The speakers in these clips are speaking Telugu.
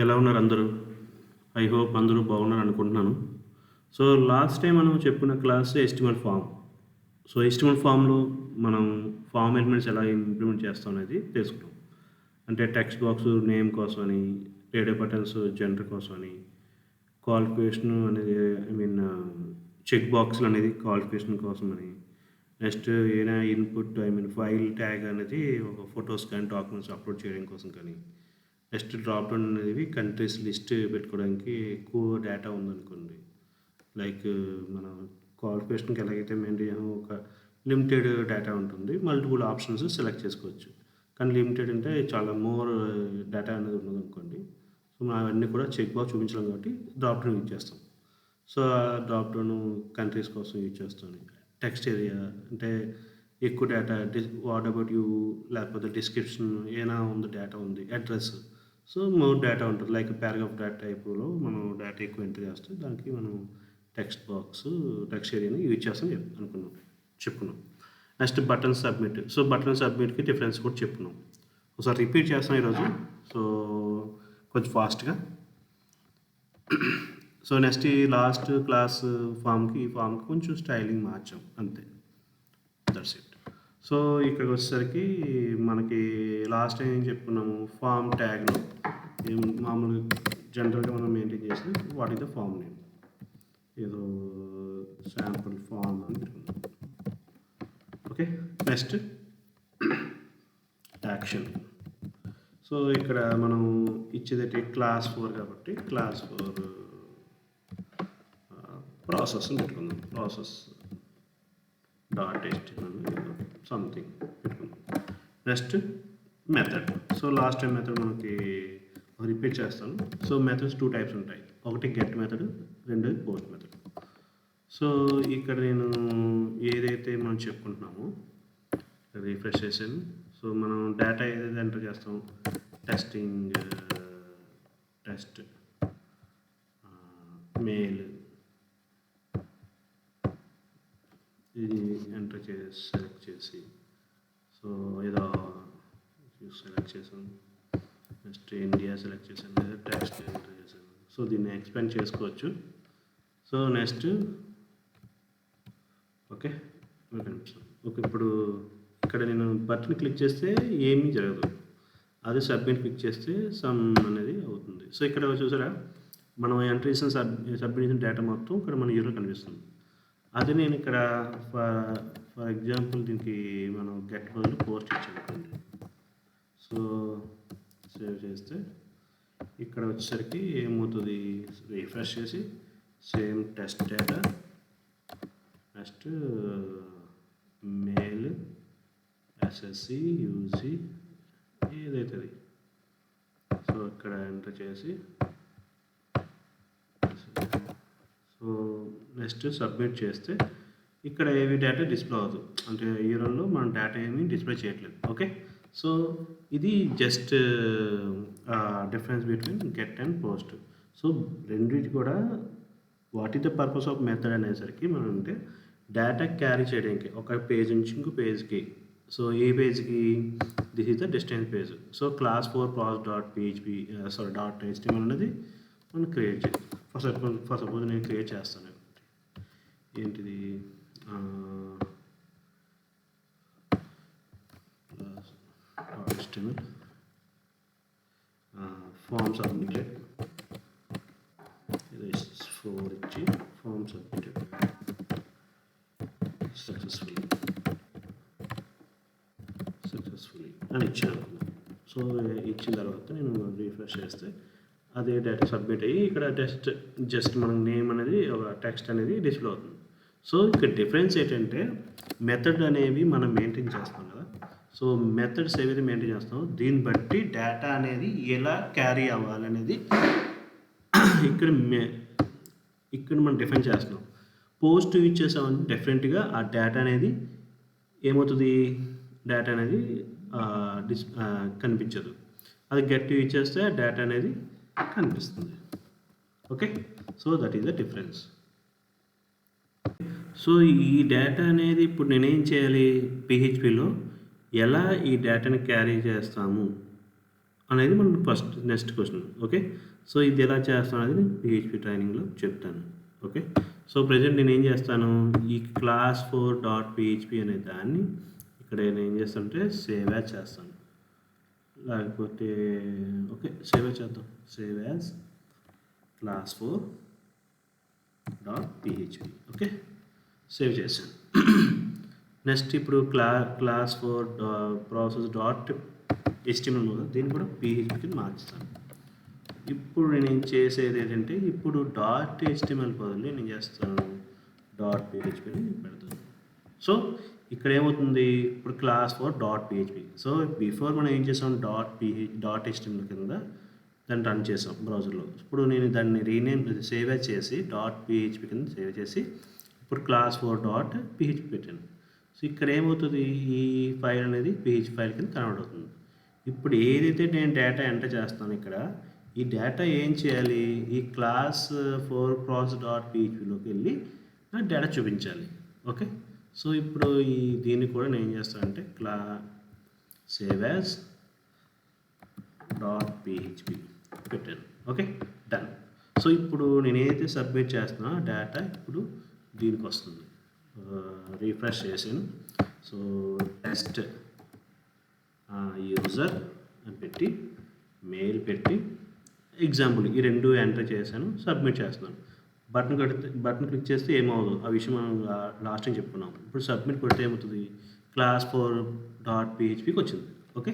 ఎలా ఉన్నారు అందరూ? ఐ హోప్ అందరూ బాగున్నారు అనుకుంటున్నాను. సో, లాస్ట్ టైం మనం చెప్పుకున్న క్లాస్ ఎస్టిమల్ ఫార్మ్. సో, ఎస్టిమల్ ఫార్మ్‌లో మనం ఫార్మ్ ఎలిమెంట్స్ ఎలా ఇంప్లిమెంట్ చేస్తాం అనేది తెలుసుకున్నాం. అంటే టెక్స్ట్ బాక్స్ నేమ్ కోసమని, రేడియో బటన్స్ జెండర్ కోసమని, క్వాలిఫికేషన్ అనేది చెక్ బాక్స్‌లు అనేది క్వాలిఫికేషన్ కోసమని, నెక్స్ట్ ఏదైనా ఇన్‌పుట్ ఫైల్ ట్యాగ్ అనేది ఒక ఫోటోస్ కానీ, డాక్యుమెంట్స్ అప్‌లోడ్ చేయడం కోసం కానీ, నెక్స్ట్ డ్రాప్ డౌన్ అనేది కంట్రీస్ లిస్ట్ పెట్టుకోవడానికి ఎక్కువ డేటా ఉందనుకోండి. లైక్ మనం క్వాలిఫికేషన్‌కి ఎలాగైతే మెయింటైన్ ఒక లిమిటెడ్ డేటా ఉంటుంది. మల్టిపుల్ ఆప్షన్స్ సెలెక్ట్ చేసుకోవచ్చు. కానీ లిమిటెడ్ అంటే చాలా మోర్ డేటా అనేది ఉన్నదనుకోండి. సో, మనం అవన్నీ కూడా చెక్ బాక్స్ చూపించలేం కాబట్టి డ్రాప్ డౌన్ యూజ్ చేస్తాం. సో, ఆ డ్రాప్ డౌన్ కంట్రీస్ కోసం యూజ్ చేస్తాను. టెక్స్ట్ ఏరియా అంటే ఎక్కువ డేటా వాట్ అబౌట్ యూ లేకపోతే డిస్క్రిప్షన్ ఏమైనా ఉంది డేటా ఉంది. అడ్రెస్ సో, మోర్ డేటా ఉంటుంది. లైక్ పారాగ్రాఫ్ డేటా టైప్‌లో మనం డేటా ఎక్కువ ఎంటర్ చేస్తే దానికి మనం టెక్స్ట్ ఏరియాని యూజ్ చేస్తాం చెప్పుకున్నాం. Next button submit. So, button సబ్మిట్‌కి డిఫరెన్స్ కూడా చెప్పుకున్నాం. ఒకసారి రిపీట్ చేస్తాం ఈరోజు. సో, కొంచెం ఫాస్ట్‌గా. సో, నెక్స్ట్ ఈ లాస్ట్ క్లాస్ ఈ ఫామ్‌కి కొంచెం స్టైలింగ్ మార్చాం అంతే. That's it. సో, ఇక్కడికొచ్చేసరికి మనకి లాస్ట్ టైం ఏం చెప్పుకున్నాము, ఫార్మ్ ట్యాగ్‌లో మామూలుగా జనరల్‌గా మనం మెయింటైన్ చేసేది what is the form name. ఏదో శాంపుల్ ఫార్మ్ అని పెట్టుకున్నాం. ఓకే. Next action. సో, ఇక్కడ మనం ఇచ్చేదేంటి క్లాస్ 4 కాబట్టి క్లాస్ 4 ప్రాసెస్ అని పెట్టుకుందాం. ప్రాసెస్ డాట్ HTML సంథింగ్ పెట్టుకుందాం. Next method. So, last time method మనకి రిపీట్ చేస్తాను. సో, మెథడ్స్ 2 టైప్స్ ఉంటాయి. ఒకటి గెట్ మెథడ్, రెండోది పోస్ట్ మెథడ్. సో, ఇక్కడ నేను ఏదైతే మనం చెప్పుకుంటున్నామో రిఫ్రెష్ చేశాను. సో, మనం డేటా ఏదైతే ఎంటర్ చేస్తాం టెస్ట్ మెయిల్ ఇది ఎంటర్ చేసి సెలెక్ట్ చేసి సో ఏదో సెలెక్ట్ చేసాను. నెక్స్ట్ ఇండియా సెలెక్ట్ చేశాను లేదా టెక్స్ట్ ఎంటర్ చేశాను. సో, దీన్ని ఎక్స్పాండ్ చేసుకోవచ్చు. సో, నెక్స్ట్ ఓకే ఇప్పుడు ఇక్కడ నేను బటన్ క్లిక్ చేస్తే ఏమీ జరగదు. అదే సబ్మిట్ క్లిక్ చేస్తే సమ్ అనేది అవుతుంది. సో, ఇక్కడ చూసారా మనం ఎంటర్ చేసిన సబ్మిట్ చేసిన డేటా మొత్తం ఇక్కడ మన జీరో కనిపిస్తుంది. అదే నేను ఇక్కడ ఫర్ ఎగ్జాంపుల్ దీనికి మనం గెట్ బదులు పోస్ట్ ఇచ్చానుకోండి. సో, సేవ్ చేస్తే ఇక్కడ వచ్చేసరికి ఏమవుతుంది, రిఫ్రెష్ చేసి same test data next mail SSC UG ఏదైతుంది. సో, ఇక్కడ ఎంటర్ చేసి సో నెక్స్ట్ సబ్మిట్ చేస్తే ఇక్కడ ఏవి డేటా డిస్ప్లే అవ్వదు. అంటే ఈ రన్లో మనం డేటా ఏమీ డిస్ప్లే చేయట్లేదు. ఓకే. సో, ఇది just difference between get and post. So, రెండింటి కూడా what is the purpose of method అనేసరికి మనం అంటే డేటా క్యారీ చేయడానికి ఒక పేజ్ నుంచి ఇంకో పేజ్కి. సో, ఏ పేజ్కి this is the distance page. So, class 4 ప్రాస్ డాట్ PHP డాట్ HTML అనేది మనం క్రియేట్ చేయాలి. ఫర్ సపోజ్ నేను క్రియేట్ చేస్తాను. ఏంటిది HTML ఫార్మ్ సబ్మిటెడ్ ఇది 4 ఇచ్చి ఫార్మ్ సబ్మిటెడ్ సక్సెస్ఫుల్లీ అని ఇచ్చాను. సో, ఇచ్చిన తర్వాత నేను రిఫ్రెష్ చేస్తే అదే డేటా సబ్మిట్ అయ్యి ఇక్కడ జస్ట్ మన నేమ్ అనేది ఒక టెక్స్ట్ అనేది డిస్ప్లే అవుతుంది. సో, ఇక్కడ డిఫరెన్స్ ఏంటంటే మెథడ్ అనేవి మనం మెయింటైన్ చేస్తాం కదా. సో, మెథడ్స్ ఏవైతే మెయింటైన్ చేస్తామో దీన్ని బట్టి డేటా అనేది ఎలా క్యారీ అవ్వాలనేది ఇక్కడ మనం డిఫైన్ చేస్తున్నాం. పోస్ట్ యూజ్ చేసామని డెఫినెట్గా ఆ డేటా అనేది ఏమవుతుంది, డేటా అనేది కనిపించదు. అది గెట్ యూజ్ చేస్తే డేటా అనేది కనిపిస్తుంది. Okay. So, that is the difference. So, ఈ డేటా అనేది ఇప్పుడు నేనేం చేయాలి, PHPలో ఎలా ఈ డేటాని క్యారీ చేస్తాము అనేది మనకు first next question. Okay. So ఇది ఎలా చేస్తాను అనేది నేను పిహెచ్పి ట్రైనింగ్లో చెప్తాను. ఓకే. సో ప్రజెంట్ నేను ఏం చేస్తాను, ఈ class4.php అనే దాన్ని ఇక్కడ నేను ఏం చేస్తానంటే సేవ్ యాజ్ చేస్తాను. లేకపోతే ఓకే సేవ్ యాజ్ చేద్దాం. Save as class4.php. Okay save చేశాను. నెక్స్ట్ ఇప్పుడు class4 ప్రాసెస్ డాట్ HTML దీన్ని కూడా PHPకి మార్చుతాను. ఇప్పుడు నేను చేసేది ఏంటంటే ఇప్పుడు డాట్ HTML బదులు నేను చేస్తాను .phpని పెడతాను. సో ఇక్కడ ఏమవుతుంది, ఇప్పుడు class4.php. సో బిఫోర్ మనం ఏం చేసాం, .html కింద దాన్ని రన్ చేసాం బ్రౌజర్లో. ఇప్పుడు నేను దాన్ని సేవ్ చేసి .php కింద సేవ్ చేసి ఇప్పుడు class4.php పెట్టాను. సో ఇక్కడ ఏమవుతుంది, ఈ ఫైల్ అనేది PHP ఫైల్ కింద కన్వర్ట్ అవుతుంది. ఇప్పుడు ఏదైతే నేను డేటా ఎంటర్ చేస్తాను ఇక్కడ, ఈ డేటా ఏం చేయాలి, ఈ class4 process.phpలోకి వెళ్ళి నాకు డేటా చూపించాలి. ఓకే. సో ఇప్పుడు దీన్ని కూడా నేను ఏం చేస్తానంటే సేవ్ యాజ్ .php పెట్టాను. Okay done. సో ఇప్పుడు నేను ఏదైతే సబ్మిట్ చేస్తున్నా డేటా ఇప్పుడు దీనికి వస్తుంది. రీఫ్రెష్ చేసాను. సో టెస్ట్ యూజర్ అని పెట్టి మెయిల్ పెట్టి ఎగ్జాంపుల్ ఈ రెండు ఎంటర్ చేశాను, సబ్మిట్ చేస్తున్నాను. బటన్ క్లిక్ చేస్తే ఏమవుదు, ఆ విషయం మనం లాస్ట్ టైం చెప్పుకున్నాం. ఇప్పుడు సబ్మిట్ కొడితే ఏమవుతుంది, class4.phpకి వచ్చింది. ఓకే.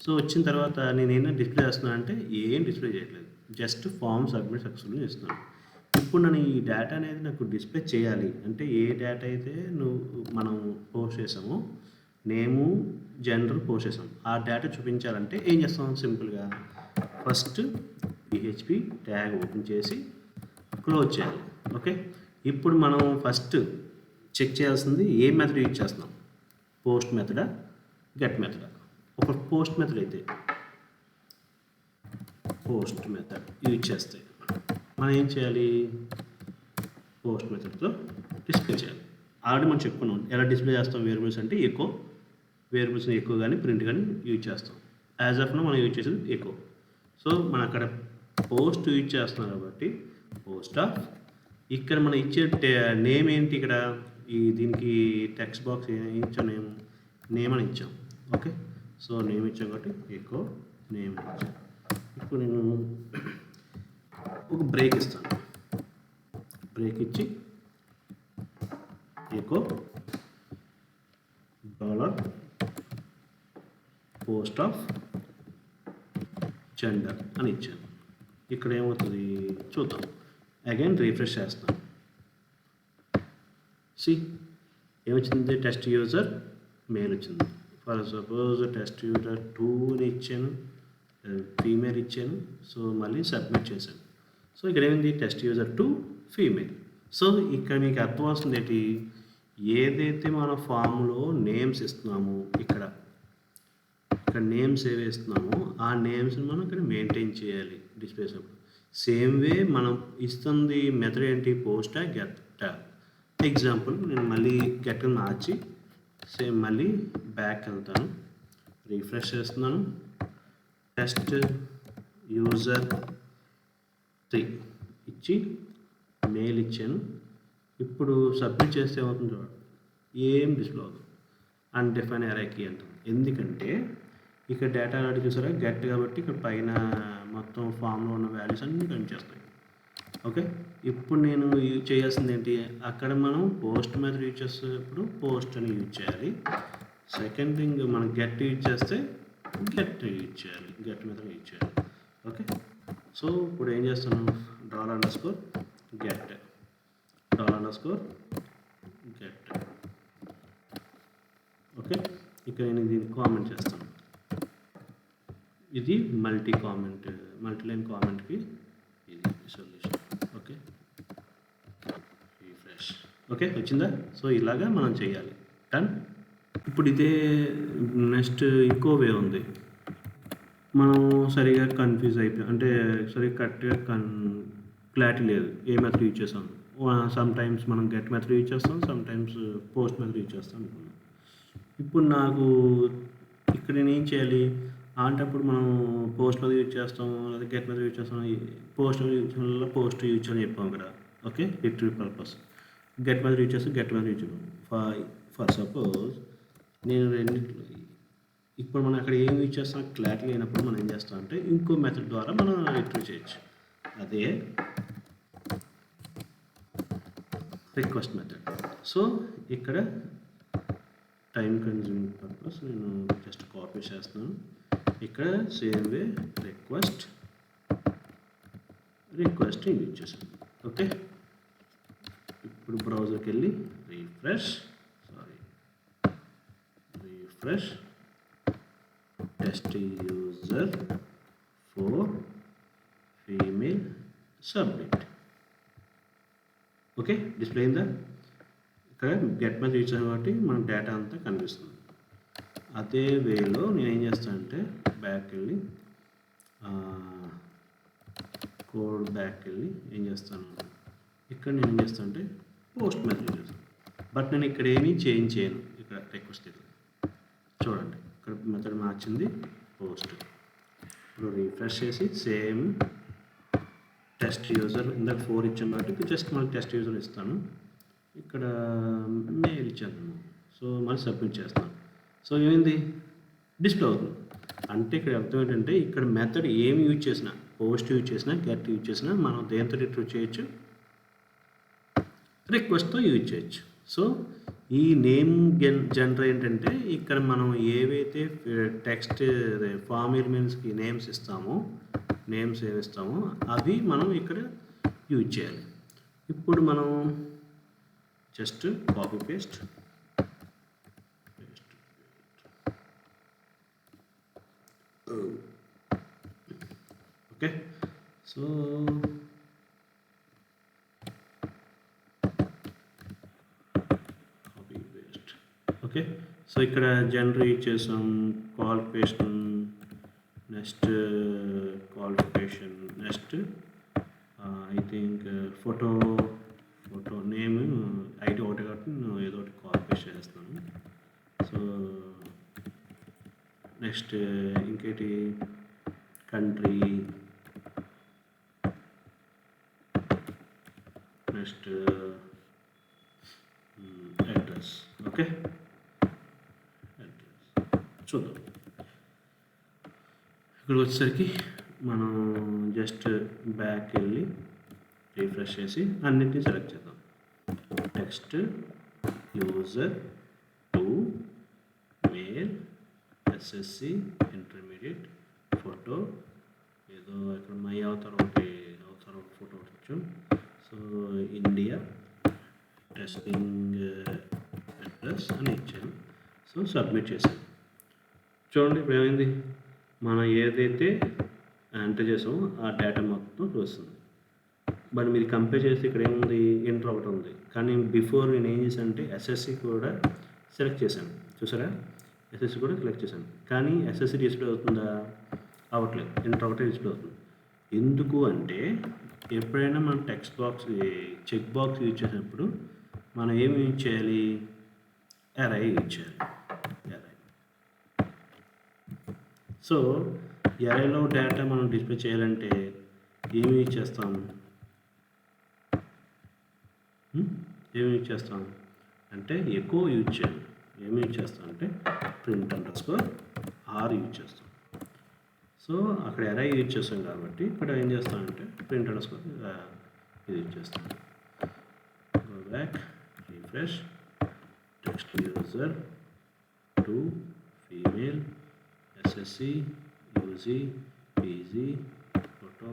సో వచ్చిన తర్వాత నేను ఏమైనా డిస్ప్లే చేస్తున్నాను అంటే ఏం డిస్ప్లే చేయట్లేదు, జస్ట్ ఫామ్ సబ్మిట్ సక్సెస్ఫుల్ చేస్తున్నాను. ఇప్పుడు నేను ఈ డేటా అనేది నాకు డిస్ప్లే చేయాలి అంటే ఏ డేటా అయితే మనం పోస్ట్ చేసామో, నేము జెండర్ పోస్ట్ చేసాం, ఆ డేటా చూపించాలంటే ఏం చేస్తాం, సింపుల్గా ఫస్ట్ PHP ట్యాగ్ ఓపెన్ చేసి క్లోజ్ చేయాలి. ఓకే. ఇప్పుడు మనం ఫస్ట్ చెక్ చేయాల్సింది ఏ మెథడ్ యూజ్ చేస్తున్నాం, పోస్ట్ మెథడా గెట్ మెథడా. ఒక పోస్ట్ మెథడ్ అయితే పోస్ట్ మెథడ్ యూజ్ చేస్తే మనం ఏం చేయాలి, పోస్ట్ మెథడ్తో డిస్ప్లే చేయాలి. ఆల్రెడీ మనం చెప్పుకున్నాం ఎలా డిస్ప్లే చేస్తాం వేరియబుల్స్ అంటే వేరియబుల్స్ని ఎక్కువ కానీ ప్రింట్ కానీ యూజ్ చేస్తాం. యాజ్ ఆఫ్ నో మనం యూజ్ చేసేది ఎక్కువ. సో మనం అక్కడ పోస్ట్ యూజ్ చేస్తున్నాం కాబట్టి పోస్ట్ ఆఫ్, ఇక్కడ మనం ఇచ్చే నేమ్ ఏంటి, ఇక్కడ దీనికి టెక్స్ట్ బాక్స్ ఇచ్చాం, నేమ్ అని ఇచ్చాం. ఓకే. సో నేమ్ ఇచ్చాం కాబట్టి ఎక్కువ నేమ్ ఇచ్చాం. ఇప్పుడు నేను ఒక బ్రేక్ ఇస్తాను, బ్రేక్ ఇచ్చి ఎక్కువ $పోస్ట్ ఆఫ్ జెండర్ అని ఇచ్చాను. ఇక్కడ ఏమవుతుంది చూద్దాం. అగైన్ రీఫ్రెష్ చేస్తాను. ఏమొచ్చింది, టెస్ట్ యూజర్ మెయిల్ వచ్చింది. ఫర్ సపోజ్ టెస్ట్ యూజర్ 2 ఇచ్చాను, ఫీమేల్ ఇచ్చాను. సో మళ్ళీ సబ్మిట్ చేశాను. సో ఇక్కడ ఏమైంది, టెస్ట్ యూజర్ 2 ఫీమేల్. సో ఇక్కడ మీకు అర్థం వస్తుంది ఏంటి, ఏదైతే మన ఫామ్లో నేమ్స్ ఇస్తున్నామో ఇక్కడ నేమ్స్ ఏవి ఇస్తున్నామో ఆ నేమ్స్ని మనం ఇక్కడ మెయింటైన్ చేయాలి డిస్ప్లేస్ అప్పుడు. సేమ్ వే మనం ఇస్తుంది మెథడ్ ఏంటి, పోస్టా గెట్టా. ఎగ్జాంపుల్ నేను మళ్ళీ గెట్ మార్చి సేమ్ మళ్ళీ బ్యాక్ వెళ్తాను, రీఫ్రెష్ చేస్తున్నాను, టెస్ట్ యూజర్ 3 ఇచ్చి మెయిల్ ఇచ్చాను. ఇప్పుడు సబ్మిట్ చేస్తే ఏమవుతుంది చూడండి, ఏం డిస్ప్లే అవుతుంది, అన్డిఫైన్ అరే కీ అంటుంది. ఎందుకంటే ఇక్కడ డేటా అనేది చూసారా గెట్ కాబట్టి ఇక్కడ పైన మొత్తం ఫామ్లో ఉన్న వాల్యూస్ అన్నీ కనిపిస్తాయి. ఓకే. ఇప్పుడు నేను యూజ్ చేయాల్సింది ఏంటి, అక్కడ మనం పోస్ట్ మెథడ్ యూజ్ చేసేటప్పుడు పోస్ట్ అని యూజ్ చేయాలి. సెకండ్ థింగ్ మనం గెట్ యూజ్ చేస్తే గెట్ యూజ్ చేయాలి, గెట్ మెథడ్ యూజ్ చేయాలి. ఓకే. సో ఇప్పుడు ఏం చేస్తాను, $_get $_get. ఓకే. ఇక్కడ నేను దీన్ని కామెంట్ చేస్తాను. ఇది మల్టీలైన్ కామెంట్కి ఇది సొల్యూషన్. Okay refresh. ఓకే వచ్చిందా. సో ఇలాగా మనం చేయాలి. డన్. ఇప్పుడు ఇదే నెక్స్ట్ ఇంకో వే ఉంది, మనం సరిగా కన్ఫ్యూజ్ అయిపోయాం అంటే సరిగా కరెక్ట్గా క్లారిటీ లేదు ఏ మెథడ్ యూజ్ చేస్తాం. సమ్ టైమ్స్ మనం గెట్ మెథడ్ యూజ్ చేస్తాం, some times post method use చేస్తాం అనుకున్నాం. ఇప్పుడు నాకు ఇక్కడ నేను ఏం చేయాలి, అలాంటప్పుడు మనం పోస్ట్ మెథడ్ యూజ్ చేస్తాం, లేదా గెట్ మెథడ్ యూజ్ చేస్తాం. పోస్ట్ యూజ్ చేయడం వల్ల పోస్ట్ యూజ్ చేయని చెప్పాం ఇక్కడ. Okay, retrieve purpose. Get method use చేస్తే గెట్ మెథడ్ యూజ్ చేయడం. ఫర్ సపోజ్ నేను రెండిట్లో ఇప్పుడు మనం అక్కడ ఏం యూజ్ చేస్తాం క్లారిటీ అయినప్పుడు మనం ఏం చేస్తాం అంటే ఇంకో మెథడ్ ద్వారా మనం రిట్రీవ్ చేయొచ్చు. అదే రిక్వెస్ట్ మెథడ్. సో ఇక్కడ టైం కన్జ్యూమింగ్ పర్పస్ నేను జస్ట్ కాపీ చేస్తున్నాను. ఇక్కడ సేమ్ వే రిక్వెస్ట్ యూజ్ చేశాను. ఓకే, ఇప్పుడు బ్రౌజర్కి వెళ్ళి refresh test user 4 female submit. Okay, display అయిందా? ఇక్కడ గెట్ మెథడ్ యూజ్ చేసాను కాబట్టి మన డేటా అంతా కనిపిస్తుంది. అదే వేలో నేను ఏం చేస్తానంటే బ్యాక్ వెళ్ళి కోడ్ బ్యాక్ వెళ్ళి ఏం చేస్తాను, ఇక్కడ నేను ఏం చేస్తాను అంటే పోస్ట్ మెథడ్ యూజ్ చేస్తాను. బట్ నేను ఇక్కడ ఏమీ చేంజ్ చేయను. ఇక్కడ రిక్వెస్ట్ చూడండి, ఇక్కడ మెథడ్ మార్చింది పోస్ట్. ఇప్పుడు రీఫ్రెష్ చేసి సేమ్ టెస్ట్ యూజర్ ఇందాక 4 ఇచ్చాను కాబట్టి ఇప్పుడు జస్ట్ మళ్ళీ టెస్ట్ యూజర్ ఇస్తాను. ఇక్కడ మెయిల్ ఇచ్చాను. సో మళ్ళీ సబ్మిట్ చేస్తాను. సో ఏమైంది, డిస్ప్లే అవుతుంది. అంటే ఇక్కడ అర్థం ఏంటంటే ఇక్కడ మెథడ్ ఏమి యూజ్ చేసినా, పోస్ట్ యూజ్ చేసినా, గెట్ యూజ్ చేసినా మనం దేంతో రిట్రీవ్ చేయొచ్చు, రిక్వెస్ట్తో యూజ్ చేయొచ్చు. సో ఈ నేమ్ జనరేట్ ఏంటంటే ఇక్కడ మనం ఏవైతే టెక్స్ట్ ఫామ్ ఎలిమెంట్స్కి నేమ్స్ ఏమిస్తామో అవి మనం ఇక్కడ యూజ్ చేయాలి. ఇప్పుడు మనం just copy paste okay. So okay, so ఇక్కడ జనరేట్ చేసాం qualification, next qualification, next I think photo name ID ఒకటి కాబట్టి నేను ఏదో ఒకటి క్వాలిఫికేషన్ చేస్తాను. సో నెక్స్ట్ ఇంకేటి కంట్రీ, నెక్స్ట్ అడ్రస్. ఓకే, చూద్దాం. ఇక్కడ వచ్చేసరికి మనం జస్ట్ బ్యాక్ వెళ్ళి రీఫ్రెష్ చేసి అన్నింటినీ సెలెక్ట్ చేద్దాం. Text user 2 male SSC intermediate photo ఏదో ఇక్కడ మై అవతారం ఫోటో వచ్చు. సో ఇండియా టెస్టింగ్ అడ్రస్ అని ఇచ్చాను. సో సబ్మిట్ చేశాను. చూడండి ఇప్పుడు ఏమైంది, మనం ఏదైతే ఎంటర్ చేసామో ఆ డేటా మొత్తం వస్తుంది. బట్ మీరు కంపేర్ చేస్తే ఇక్కడ ఏముంది, ఎంటర్ ఒకటి ఉంది. కానీ బిఫోర్ నేను ఏం చేశాను అంటే ఎస్ఎస్సి కూడా సెలెక్ట్ చేశాను. చూసారా, ఎస్ఎస్సి కూడా సెలెక్ట్ చేశాను. కానీ ఎస్ఎస్సి డిస్ప్లే అవుతుందా, అవ్వట్లేదు. ఎంటర్ ఒకటే డిస్ప్లే అవుతుంది. ఎందుకు అంటే ఎప్పుడైనా మనం text box check box use చేసినప్పుడు మనం ఏమి యూజ్ చేయాలి, అరై యూజ్ చేయాలి. సో అరేలో డేటా మనం డిస్ప్లే చేయాలంటే ఏమి యూజ్ చేస్తాం అంటే ఎకో యూజ్ చేయాలి. ఏమి యూజ్ చేస్తాం అంటే print_r యూజ్ చేస్తాం. సో అక్కడ అరే యూజ్ చేస్తాం కాబట్టి ఇక్కడ ఏం చేస్తామంటే print_r ఇది యూజ్ చేస్తాం. Go back, refresh, text user 2 female SSC UG PG photo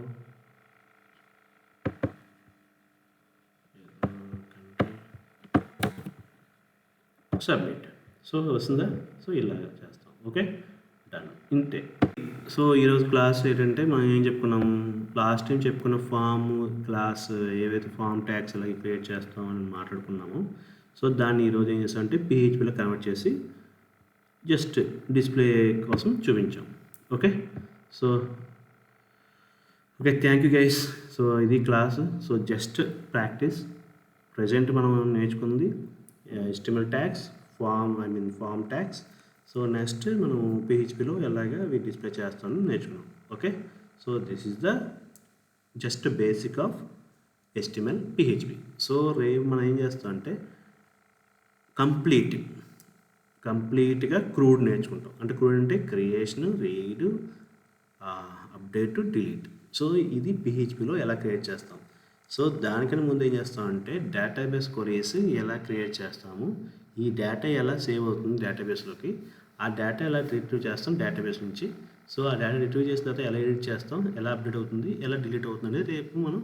submit. So వస్తుందా? సో ఇలాగా చేస్తాం. ఓకే, డన్, ఇంతే. సో ఈరోజు క్లాస్ ఏంటంటే మనం ఏం చెప్పుకున్నాము, లాస్ట్ టైం చెప్పుకున్న ఫామ్ క్లాస్ ఏవైతే ఫామ్ ట్యాగ్స్ అలాగే క్రియేట్ చేస్తామని మాట్లాడుకున్నాము. సో దాన్ని ఈరోజు ఏం చేస్తామంటే PHPలో కన్వర్ట్ చేసి జస్ట్ డిస్ప్లే కోసం చూపించాం. Okay, so okay, thank you guys. So ఇది class. So just practice. Present మనం నేర్చుకుంది HTML tags, form tags, so next మనం పిహెచ్పిలో ఎలాగా ఇవి డిస్ప్లే చేస్తామని నేర్చుకున్నాం. Okay, so this is the just basic of HTML PHP. సో రేపు మనం ఏం చేస్తాం అంటే కంప్లీట్గా క్రూడ్ నేర్చుకుంటాం. అంటే క్రూడ్ అంటే creation, read, update, delete. So ఇది పిహెచ్పిలో ఎలా క్రియేట్ చేస్తాం. సో దానికన్నా ముందు ఏం చేస్తామంటే డేటాబేస్ క్వరీస్ ఎలా క్రియేట్ చేస్తాము, ఈ డేటా ఎలా సేవ్ అవుతుంది డేటాబేస్లోకి, ఆ డేటా ఎలా రిట్రీవ్ చేస్తాం డేటాబేస్ నుంచి. సో ఆ డేటా రిట్రీవ్ చేసిన తర్వాత ఎలా ఎడిట్ చేస్తాం, ఎలా అప్డేట్ అవుతుంది, ఎలా డిలీట్ అవుతుంది అనేది రేపు మనం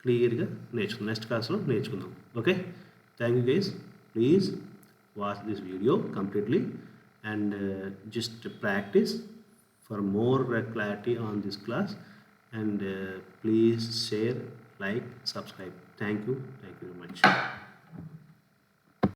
క్లియర్గా నేర్చుకుందాం, నెక్స్ట్ క్లాస్లో నేర్చుకుందాం. Okay, thank you guys. Please watch this video completely and just practice for more clarity on this class, and please share, like, subscribe. Thank you very much.